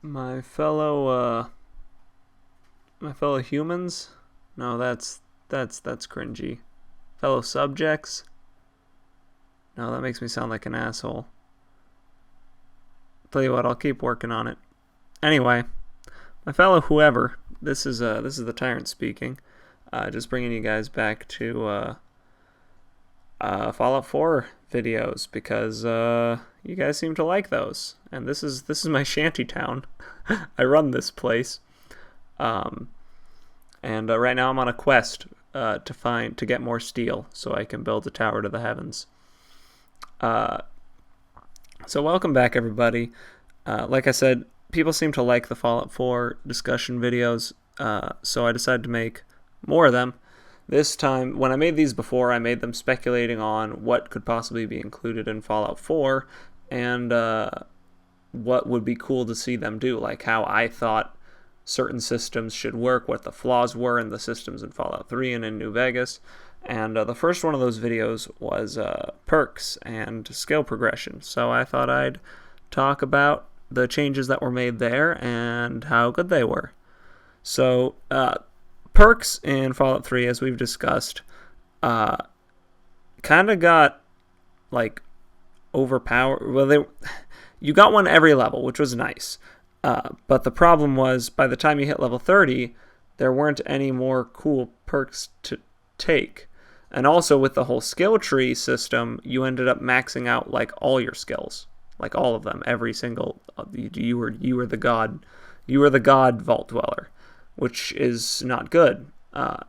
My fellow humans? No, that's cringy. Fellow subjects? No, that makes me sound like an asshole. Tell you what, I'll keep working on it. Anyway, my fellow whoever, this is the tyrant speaking. Just bringing you guys back to Fallout 4 videos because you guys seem to like those, and this is my shanty town. I run this place. Um, and right now I'm on a quest to get more steel so I can build a tower to the heavens. Uh, so welcome back, everybody. Like I said, people seem to like the Fallout 4 discussion videos, so I decided to make more of them. This time, when I made these before, I made them speculating on what could possibly be included in Fallout 4 and what would be cool to see them do, like how I thought certain systems should work, what the flaws were in the systems in Fallout 3 and in New Vegas. And the first one of those videos was perks and skill progression. So I thought I'd talk about the changes that were made there and how good they were. So, perks in Fallout 3, as we've discussed, uh, kind of got like overpowered. You got one every level, which was nice. But the problem was, by the time you hit level 30, there weren't any more cool perks to take. And also, with the whole skill tree system, you ended up maxing out like all your skills, like all of them, every single. You were the god, you were the god vault dweller, which is not good. And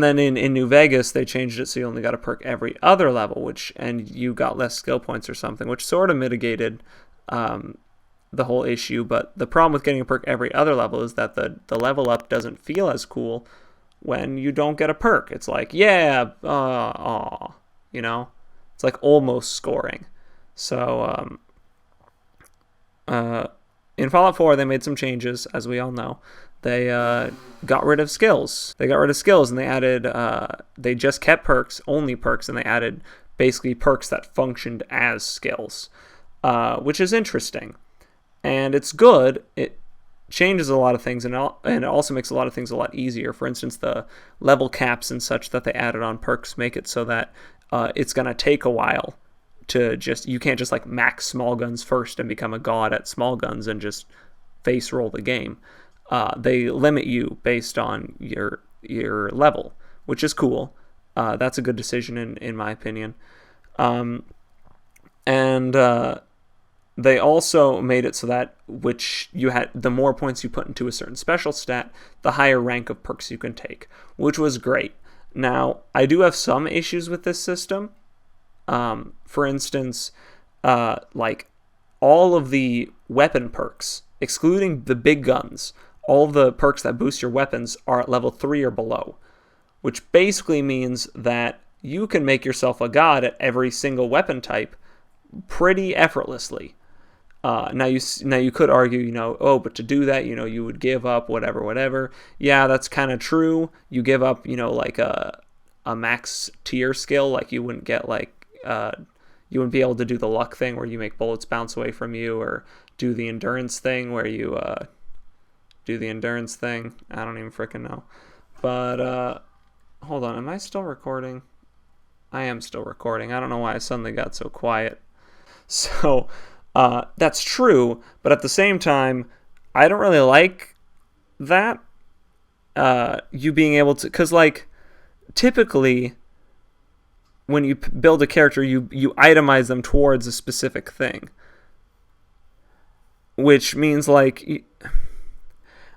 then in New Vegas, they changed it so you only got a perk every other level, and you got less skill points or something, which sort of mitigated the whole issue. But the problem with getting a perk every other level is that the level up doesn't feel as cool when you don't get a perk. It's like, yeah, it's like almost scoring. So in Fallout 4, they made some changes, as we all know. They got rid of skills. And they added, they just kept perks, only perks, and they added basically perks that functioned as skills, which is interesting. And it's good. It changes a lot of things, and it also makes a lot of things a lot easier. For instance, the level caps and such that they added on perks make it so that it's going to take a while you can't just like max small guns first and become a god at small guns and just face roll the game. They limit you based on your level, which is cool. That's a good decision in my opinion. And they also made it so that the more points you put into a certain special stat, the higher rank of perks you can take, which was great. Now, I do have some issues with this system. For instance, like all of the weapon perks, excluding the big guns, all the perks that boost your weapons are at level 3 or below, which basically means that you can make yourself a god at every single weapon type pretty effortlessly. Now you could argue, but to do that, you would give up whatever. Yeah, that's kind of true. You give up, like a max tier skill, like you wouldn't get you wouldn't be able to do the luck thing where you make bullets bounce away from you, or do the endurance thing where you do the endurance thing. I don't even freaking know. But hold on, am I still recording? I am still recording. I don't know why I suddenly got so quiet. So that's true, but at the same time, I don't really like that. You being able to, because like typically when you build a character, you itemize them towards a specific thing, which means like,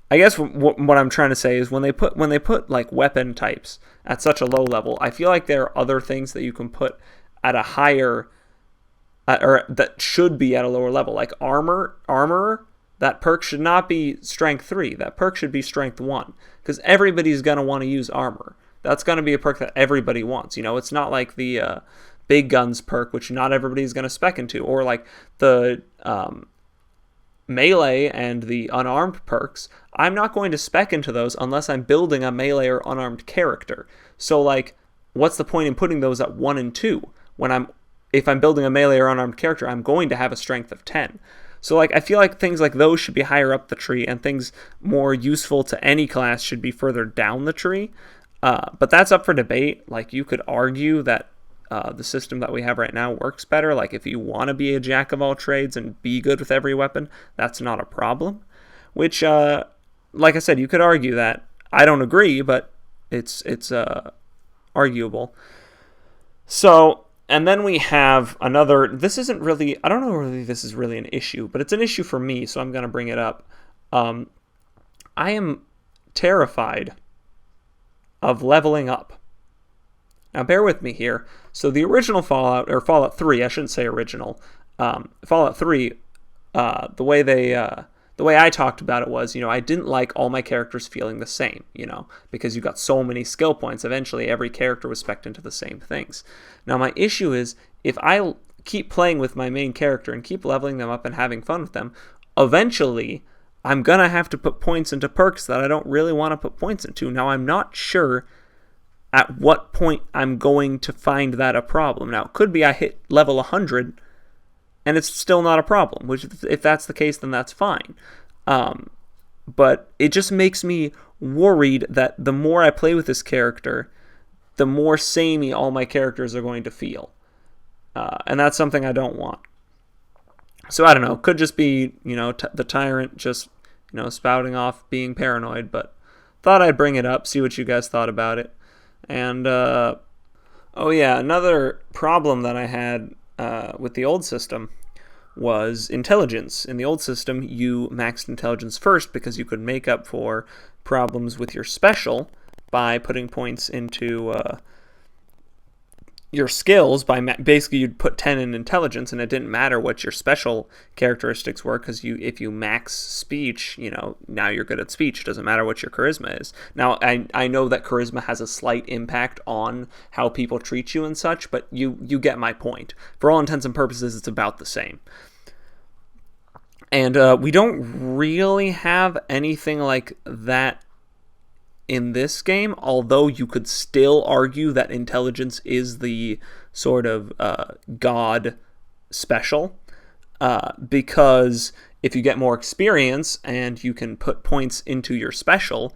I guess what I'm trying to say is when they put like weapon types at such a low level, I feel like there are other things that you can put at a higher, or that should be at a lower level, like armor. That perk should not be strength 3. That perk should be strength 1, because everybody's gonna want to use armor. That's going to be a perk that everybody wants. It's not like the big guns perk, which not everybody's going to spec into, or like the melee and the unarmed perks. I'm not going to spec into those unless I'm building a melee or unarmed character. So like, what's the point in putting those at 1 and 2 if I'm building a melee or unarmed character? I'm going to have a strength of 10. So like I feel like things like those should be higher up the tree, and things more useful to any class should be further down the tree. But that's up for debate. Like you could argue that the system that we have right now works better. Like if you want to be a jack of all trades and be good with every weapon, that's not a problem. Which, like I said, you could argue that. I don't agree, but it's arguable. So, and then we have another. This isn't really. I don't know whether this is really an issue, but it's an issue for me, so I'm going to bring it up. I am terrified of leveling up. Now, bear with me here. So the original Fallout, or Fallout 3, I shouldn't say original. Fallout 3, the way I talked about it was, I didn't like all my characters feeling the same, because you got so many skill points. Eventually, every character was spec'd into the same things. Now, my issue is, if I keep playing with my main character and keep leveling them up and having fun with them, eventually, I'm going to have to put points into perks that I don't really want to put points into. Now, I'm not sure at what point I'm going to find that a problem. Now, it could be I hit level 100 and it's still not a problem, which if that's the case, then that's fine. But it just makes me worried that the more I play with this character, the more samey all my characters are going to feel. And that's something I don't want. So I don't know, could just be, the tyrant just, spouting off being paranoid, but thought I'd bring it up, see what you guys thought about it. And, another problem that I had with the old system was intelligence. In the old system, you maxed intelligence first because you could make up for problems with your special by putting points into your skills. Basically, you'd put 10 in intelligence, and it didn't matter what your special characteristics were, because if you max speech, now you're good at speech. It doesn't matter what your charisma is. Now, I know that charisma has a slight impact on how people treat you and such, but you get my point. For all intents and purposes, it's about the same. And we don't really have anything like that in this game, although you could still argue that intelligence is the sort of god special, because if you get more experience and you can put points into your special,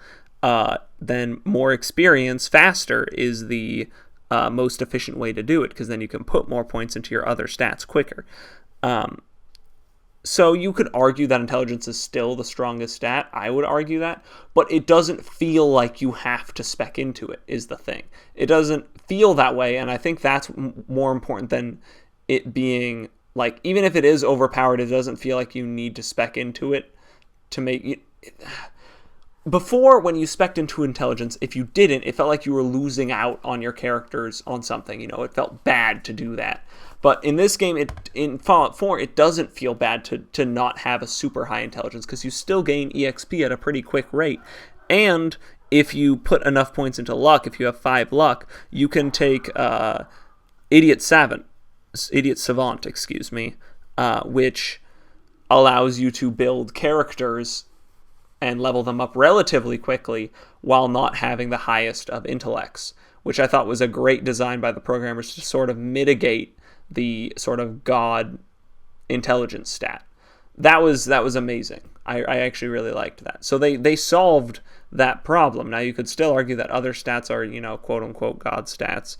then more experience faster is the most efficient way to do it, because then you can put more points into your other stats quicker. So you could argue that intelligence is still the strongest stat. I would argue that. But it doesn't feel like you have to spec into it, is the thing. It doesn't feel that way, and I think that's more important than it being, like, even if it is overpowered, it doesn't feel like you need to spec into it to make it. Before, when you spec'd into intelligence, if you didn't, it felt like you were losing out on your characters on something. It felt bad to do that. But in this game, in Fallout 4, it doesn't feel bad to not have a super high intelligence, because you still gain EXP at a pretty quick rate. And if you put enough points into luck, if you have 5 luck, you can take Idiot Savant, which allows you to build characters and level them up relatively quickly while not having the highest of intellects, which I thought was a great design by the programmers to sort of mitigate the sort of god intelligence stat. That was amazing. I actually really liked that. So they solved that problem. Now, you could still argue that other stats are, quote-unquote god stats.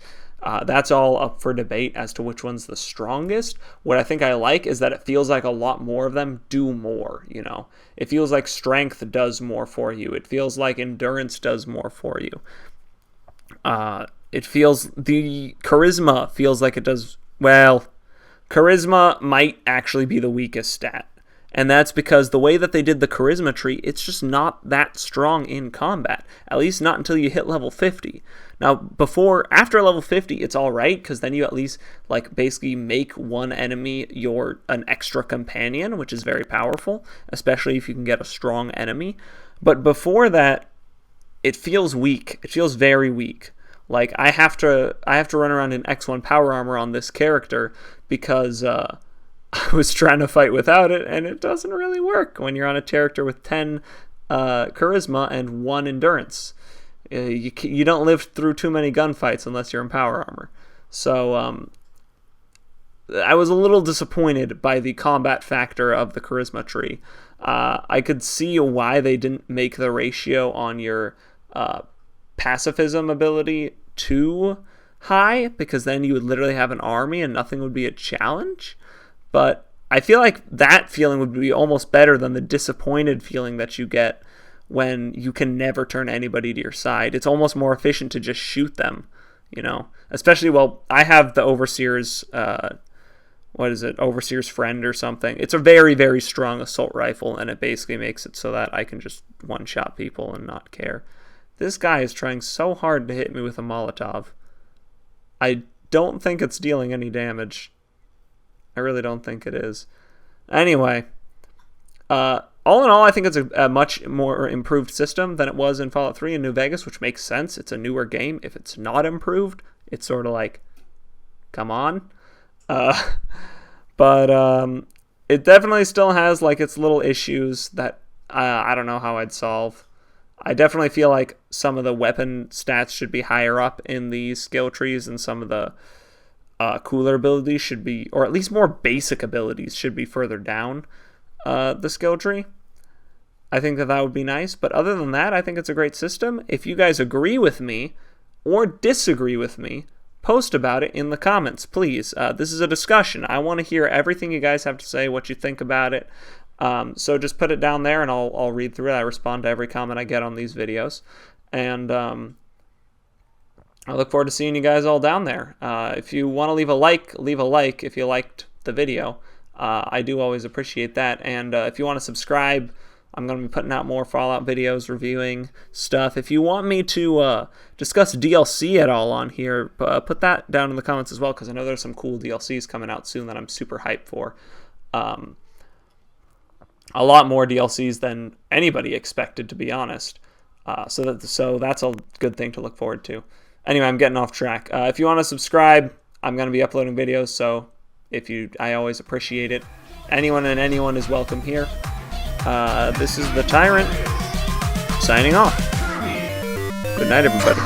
That's all up for debate as to which one's the strongest. What I think I like is that it feels like a lot more of them do more, It feels like strength does more for you. It feels like endurance does more for you. The charisma feels like it does. Well, charisma might actually be the weakest stat. And that's because the way that they did the charisma tree, it's just not that strong in combat. At least not until you hit level 50. Now, after level 50, it's alright, because then you at least, basically make one enemy an extra companion, which is very powerful, especially if you can get a strong enemy. But before that, it feels weak. It feels very weak. Like, I have to run around in X1 power armor on this character because I was trying to fight without it, and it doesn't really work when you're on a character with 10 charisma and 1 endurance. You don't live through too many gunfights unless you're in power armor. So I was a little disappointed by the combat factor of the charisma tree. I could see why they didn't make the ratio on your pacifism ability too high, because then you would literally have an army and nothing would be a challenge. But I feel like that feeling would be almost better than the disappointed feeling that you get when you can never turn anybody to your side. It's almost more efficient to just shoot them, you know? Especially, well, I have the Overseer's, Overseer's Friend or something. It's a very, very strong assault rifle, and it basically makes it so that I can just one-shot people and not care. This guy is trying so hard to hit me with a Molotov. I don't think it's dealing any damage. I really don't think it is. Anyway, all in all, I think it's a much more improved system than it was in Fallout 3 and New Vegas, which makes sense. It's a newer game. If it's not improved, it's sort of like, come on. But it definitely still has like its little issues that I don't know how I'd solve. I definitely feel like some of the weapon stats should be higher up in the skill trees, and some of the cooler abilities should be, or at least more basic abilities should be further down the skill tree. I think that would be nice. But other than that, I think it's a great system. If you guys agree with me or disagree with me, post about it in the comments, please. This is a discussion. I want to hear everything you guys have to say, what you think about it. So just put it down there, and I'll read through it. I respond to every comment I get on these videos. And I look forward to seeing you guys all down there. If you want to leave a like if you liked the video. I do always appreciate that. And if you want to subscribe, I'm going to be putting out more Fallout videos, reviewing stuff. If you want me to discuss DLC at all on here, put that down in the comments as well, because I know there's some cool DLCs coming out soon that I'm super hyped for. A lot more DLCs than anybody expected, to be honest. So that's a good thing to look forward to. Anyway, I'm getting off track. If you want to subscribe, I'm going to be uploading videos, so I always appreciate it. Anyone is welcome here. This is the Tyrant, signing off. Good night, everybody.